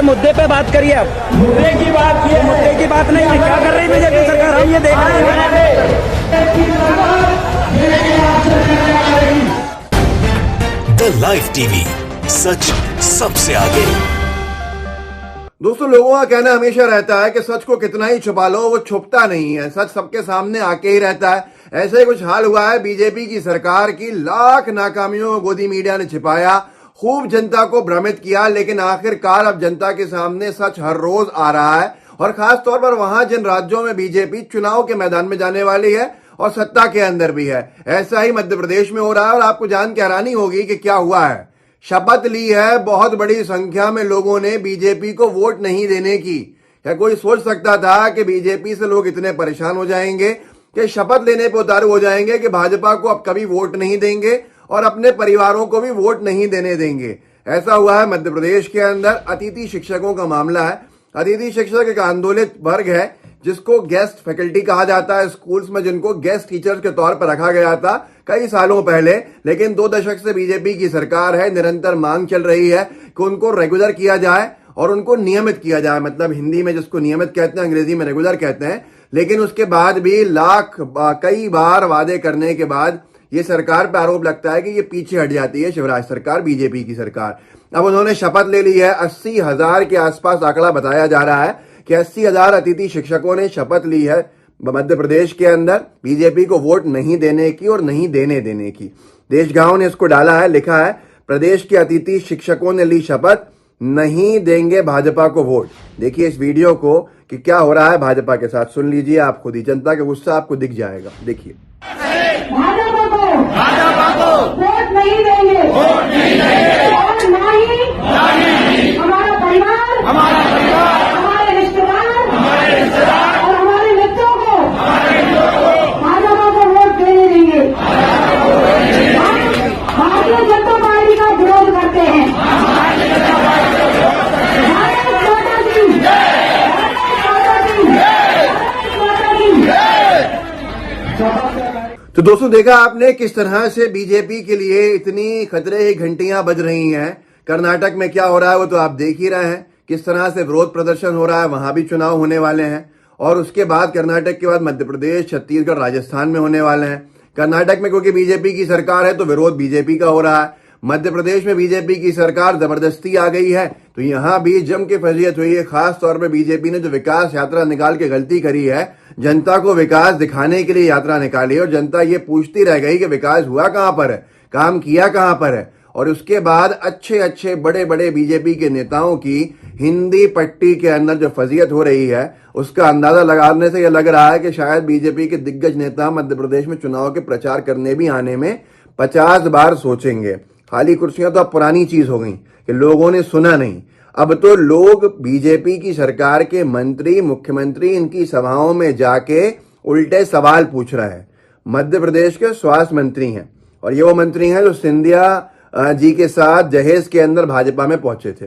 सरकार मुद्दे पे बात करिए। अब मुद्दे की बात की है, मुद्दे की बात नहीं है। क्या कर रही है बीजेपी सरकार, हम ये देख रहे हैं। द लाइव टीवी, सच सबसे आगे। दोस्तों, लोगों का कहना हमेशा रहता है कि सच को कितना ही छुपा लो वो छुपता नहीं है, सच सबके सामने आके ही रहता है। ऐसे ही कुछ हाल हुआ है बीजेपी की सरकार की। लाख नाकामियों को गोदी मीडिया ने छिपाया, खूब जनता को भ्रमित किया, लेकिन आखिरकार अब जनता के सामने सच हर रोज आ रहा है। और खास तौर पर वहां जिन राज्यों में बीजेपी चुनाव के मैदान में जाने वाली है और सत्ता के अंदर भी है, ऐसा ही मध्य प्रदेश में हो रहा है। और आपको जान के हैरानी होगी कि क्या हुआ है। शपथ ली है बहुत बड़ी संख्या में लोगों ने बीजेपी को वोट नहीं देने की। क्या कोई सोच सकता था कि बीजेपी से लोग इतने परेशान हो जाएंगे कि शपथ लेने पर उतारू हो जाएंगे कि भाजपा को अब कभी वोट नहीं देंगे और अपने परिवारों को भी वोट नहीं देने देंगे। ऐसा हुआ है मध्य प्रदेश के अंदर। अतिथि शिक्षकों का मामला है। अतिथि शिक्षक एक आंदोलित वर्ग है जिसको गेस्ट फैकल्टी कहा जाता है स्कूल्स में, जिनको गेस्ट टीचर्स के तौर पर रखा गया था कई सालों पहले। लेकिन 2 दशक से बीजेपी की सरकार है, निरंतर मांग चल रही है कि उनको रेगुलर किया जाए और उनको नियमित किया जाए। मतलब हिंदी में जिसको नियमित कहते हैं, अंग्रेजी में रेगुलर कहते हैं। लेकिन उसके बाद भी कई बार वादे करने के बाद ये सरकार पर आरोप लगता है कि ये पीछे हट जाती है, शिवराज सरकार, बीजेपी की सरकार। अब उन्होंने शपथ ले ली है। 80,000 के आसपास आंकड़ा बताया जा रहा है कि 80,000 अतिथि शिक्षकों ने शपथ ली है मध्य प्रदेश के अंदर बीजेपी को वोट नहीं देने की और नहीं देने की। देशगांव ने इसको डाला है, लिखा है प्रदेश के अतिथि शिक्षकों ने ली शपथ, नहीं देंगे भाजपा को वोट। देखिए इस वीडियो को कि क्या हो रहा है भाजपा के साथ, सुन लीजिए आप खुद ही। जनता का गुस्सा आपको दिख जाएगा, देखिए। भाजपा को वोट नहीं देंगे, और ना ही हमारा परिवार, हमारे रिश्तेदार और हमारे मित्रों को भाजपा को वोट देने देंगे। भारतीय जनता पार्टी का विरोध करते हैं। तो दोस्तों, देखा आपने किस तरह से बीजेपी के लिए इतनी खतरे की घंटियां बज रही हैं। कर्नाटक में क्या हो रहा है वो तो आप देख ही रहे हैं, किस तरह से विरोध प्रदर्शन हो रहा है। वहां भी चुनाव होने वाले हैं और उसके बाद कर्नाटक के बाद मध्य प्रदेश, छत्तीसगढ़, राजस्थान में होने वाले हैं। कर्नाटक में क्योंकि बीजेपी की सरकार है तो विरोध बीजेपी का हो रहा है। मध्य प्रदेश में बीजेपी की सरकार जबरदस्ती आ गई है तो यहां भी जम के फजीयत हुई है। खास तौर पर बीजेपी ने जो विकास यात्रा निकाल के गलती करी है, जनता को विकास दिखाने के लिए यात्रा निकाली और जनता ये पूछती रह गई कि विकास हुआ कहां पर है, काम किया कहां पर है। और उसके बाद अच्छे बड़े बड़े बीजेपी के नेताओं की हिंदी पट्टी के अंदर जो फजीयत हो रही है उसका अंदाजा लगाने से यह लग रहा है कि शायद बीजेपी के दिग्गज नेता मध्य प्रदेश में चुनाव के प्रचार करने भी आने में 50 बार सोचेंगे। खाली कुर्सियां तो अब पुरानी चीज हो गई कि लोगों ने सुना नहीं। अब तो लोग बीजेपी की सरकार के मंत्री, मुख्यमंत्री इनकी सभाओं में जाके उल्टे सवाल पूछ रहे हैं। मध्य प्रदेश के स्वास्थ्य मंत्री हैं और ये वो मंत्री हैं जो सिंधिया जी के साथ जहेज के अंदर भाजपा में पहुंचे थे।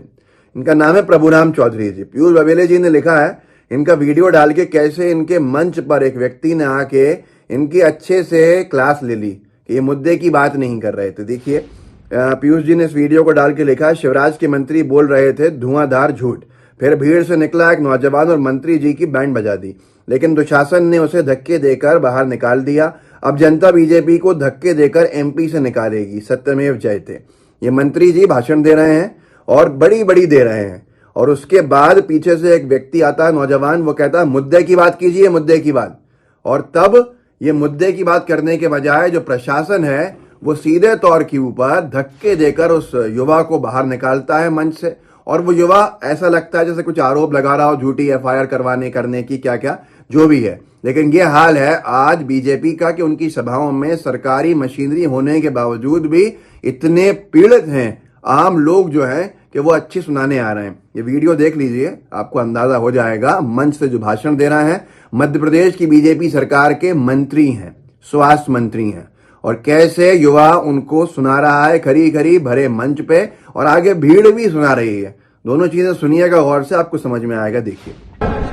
इनका नाम है प्रभुराम चौधरी जी। पीयूष बघेल जी ने लिखा है इनका वीडियो डाल के कैसे इनके मंच पर एक व्यक्ति ने आके इनकी अच्छे से क्लास ले ली कि ये मुद्दे की बात नहीं कर रहे थे। देखिए पीयूष जी ने इस वीडियो को डाल के लिखा है, शिवराज के मंत्री बोल रहे थे धुआंधार झूठ, फिर भीड़ से निकला एक नौजवान और मंत्री जी की बैंड बजा दी, लेकिन दुशासन ने उसे धक्के देकर बाहर निकाल दिया। अब जनता बीजेपी को धक्के देकर एमपी से निकालेगी, सत्यमेव जयते। ये मंत्री जी भाषण दे रहे हैं और बड़ी दे रहे हैं और उसके बाद पीछे से एक व्यक्ति आता है, नौजवान, वो कहता है मुद्दे की बात कीजिए, मुद्दे की बात। और तब ये मुद्दे की बात करने के बजाय जो प्रशासन है वो सीधे तौर के ऊपर धक्के देकर उस युवा को बाहर निकालता है मंच से। और वो युवा ऐसा लगता है जैसे कुछ आरोप लगा रहा हो, झूठी एफआईआर करने की, क्या जो भी है। लेकिन ये हाल है आज बीजेपी का कि उनकी सभाओं में सरकारी मशीनरी होने के बावजूद भी इतने पीड़ित हैं आम लोग जो हैं कि वो अच्छी सुनाने आ रहे हैं। ये वीडियो देख लीजिए, आपको अंदाजा हो जाएगा। मंच से जो भाषण दे रहे हैं मध्य प्रदेश की बीजेपी सरकार के मंत्री हैं, स्वास्थ्य मंत्री हैं, और कैसे युवा उनको सुना रहा है खरी भरे मंच पे और आगे भीड़ भी सुना रही है। दोनों चीजें सुनिएगा गौर से, आपको समझ में आएगा। देखिए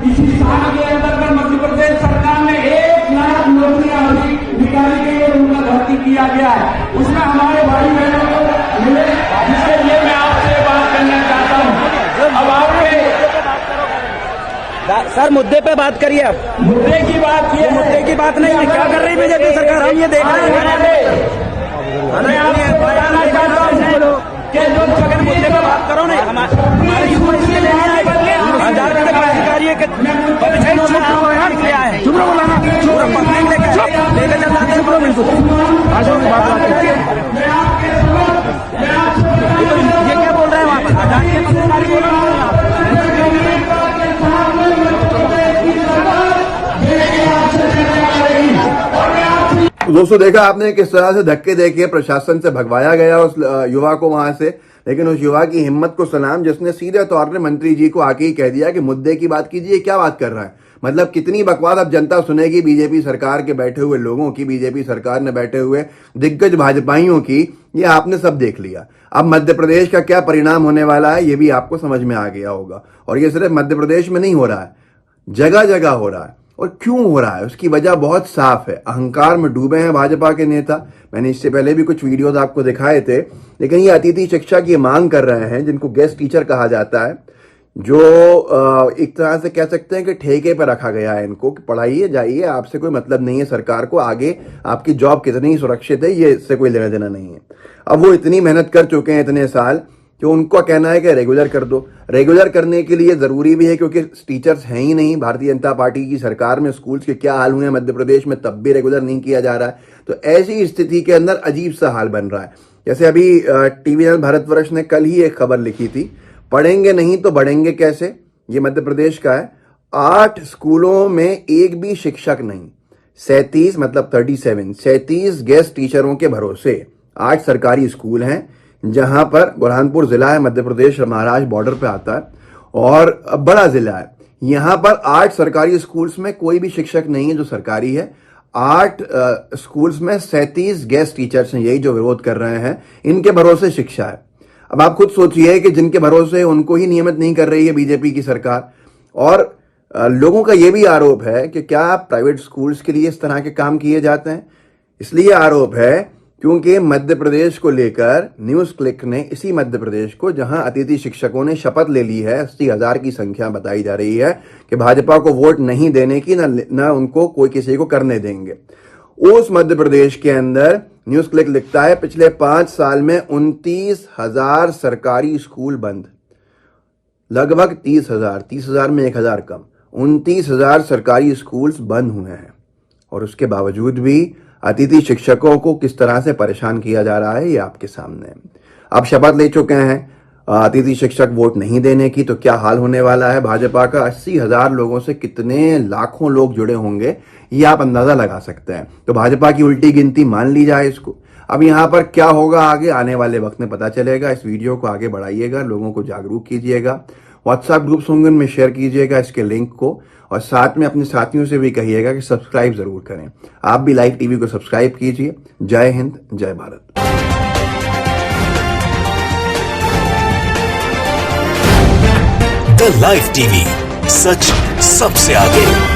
इसी साल के अंदर मध्य प्रदेश सरकार ने 1 लाख नौकरियां निकाली गई और उनका भर्ती किया गया है। उसमें हमारे भाई बहनों को मिले, जिसके लिए मैं आपसे बात करना चाहता हूं। अब आपके सर मुद्दे पे बात करिए आप। मुद्दे की बात ये मुद्दे की बात नहीं है, क्या कर रही बीजेपी सरकार, हम ये देख रहे हैं। मैं आपको बताना चाहता हूं कि जो अगर मुद्दे पे बात करो नहीं, हमारे युवा इसलिए नहीं आए, हजार तक अधिकारी है कि क्या है, चुप रहो बोला पब्लिक लेकर चल जाते हैं, बिल्कुल ये क्या बोल रहे हैं वहाँ पर, हजार के अधिकारी बोल रहे हैं आप। दोस्तों देखा आपने किस तरह से धक्के देके प्रशासन से भगवाया गया उस युवा को वहां से, लेकिन उस युवा की हिम्मत को सलाम जिसने सीधे तौर पे मंत्री जी को आके ही कह दिया कि मुद्दे की बात कीजिए, क्या बात कर रहा है। मतलब कितनी बकवास अब जनता सुनेगी बीजेपी सरकार के बैठे हुए लोगों की, बीजेपी सरकार ने बैठे हुए दिग्गज भाजपाइयों की, ये आपने सब देख लिया। अब मध्य प्रदेश का क्या परिणाम होने वाला है ये भी आपको समझ में आ गया होगा। और ये सिर्फ मध्य प्रदेश में नहीं हो रहा है, जगह जगह हो रहा है। और क्यों हो रहा है उसकी वजह बहुत साफ है, अहंकार में डूबे हैं भाजपा के नेता। मैंने इससे पहले भी कुछ वीडियोस आपको दिखाए थे, लेकिन ये अतिथि शिक्षक ये मांग कर रहे हैं जिनको गेस्ट टीचर कहा जाता है, जो एक तरह से कह सकते हैं कि ठेके पर रखा गया है इनको कि पढ़ाइए जाइए, आपसे कोई मतलब नहीं है सरकार को, आगे आपकी जॉब कितनी सुरक्षित है ये इससे कोई लेना देना नहीं है। अब वो इतनी मेहनत कर चुके हैं इतने साल कि उनका कहना है कि रेगुलर कर दो। रेगुलर करने के लिए जरूरी भी है क्योंकि टीचर्स हैं ही नहीं। भारतीय जनता पार्टी की सरकार में स्कूल्स के क्या हाल हुए हैं मध्य प्रदेश में, तब भी रेगुलर नहीं किया जा रहा है। तो ऐसी स्थिति के अंदर अजीब सा हाल बन रहा है। जैसे अभी टीवी चैनल भारतवर्ष ने कल ही एक खबर लिखी थी, पढ़ेंगे नहीं तो बढ़ेंगे कैसे, ये मध्य प्रदेश का है। 8 स्कूलों में एक भी शिक्षक नहीं, 37 गेस्ट टीचरों के भरोसे 8 सरकारी स्कूल हैं, जहां पर बुरहानपुर जिला है, मध्य प्रदेश महाराष्ट्र बॉर्डर पे आता है और बड़ा जिला है। यहां पर 8 सरकारी स्कूल्स में कोई भी शिक्षक नहीं है जो सरकारी है। 8 स्कूल्स में 37 गेस्ट टीचर्स हैं, यही जो विरोध कर रहे हैं, इनके भरोसे शिक्षा है। अब आप खुद सोचिए कि जिनके भरोसे उनको ही नियमित नहीं कर रही है बीजेपी की सरकार। और लोगों का यह भी आरोप है कि क्या प्राइवेट स्कूल्स के लिए इस तरह के काम किए जाते हैं। इसलिए आरोप है क्योंकि मध्य प्रदेश को लेकर न्यूज क्लिक ने, इसी मध्य प्रदेश को जहां अतिथि शिक्षकों ने शपथ ले ली है, 80,000 की संख्या बताई जा रही है कि भाजपा को वोट नहीं देने की, न उनको कोई किसी को करने देंगे। उस मध्य प्रदेश के अंदर न्यूज क्लिक लिखता है पिछले 5 साल में 29,000 सरकारी स्कूल बंद, लगभग 30,000 में 1,000 कम, 29,000 सरकारी स्कूल्स बंद हुए हैं। और उसके बावजूद भी अतिथि शिक्षकों को किस तरह से परेशान किया जा रहा है ये आपके सामने है। आप शपथ ले चुके हैं अतिथि शिक्षक वोट नहीं देने की, तो क्या हाल होने वाला है भाजपा का। 80,000 लोगों से कितने लाखों लोग जुड़े होंगे ये आप अंदाजा लगा सकते हैं। तो भाजपा की उल्टी गिनती मान ली जाए इसको। अब यहां पर क्या होगा आगे आने वाले वक्त में पता चलेगा। इस वीडियो को आगे बढ़ाइएगा, लोगों को जागरूक कीजिएगा, व्हाट्सएप ग्रुप्स होंगे उनमें शेयर कीजिएगा इसके लिंक को, और साथ में अपने साथियों से भी कहिएगा कि सब्सक्राइब जरूर करें। आप भी लाइव टीवी को सब्सक्राइब कीजिए। जय हिंद, जय भारत। द लाइव टीवी, सच सबसे आगे।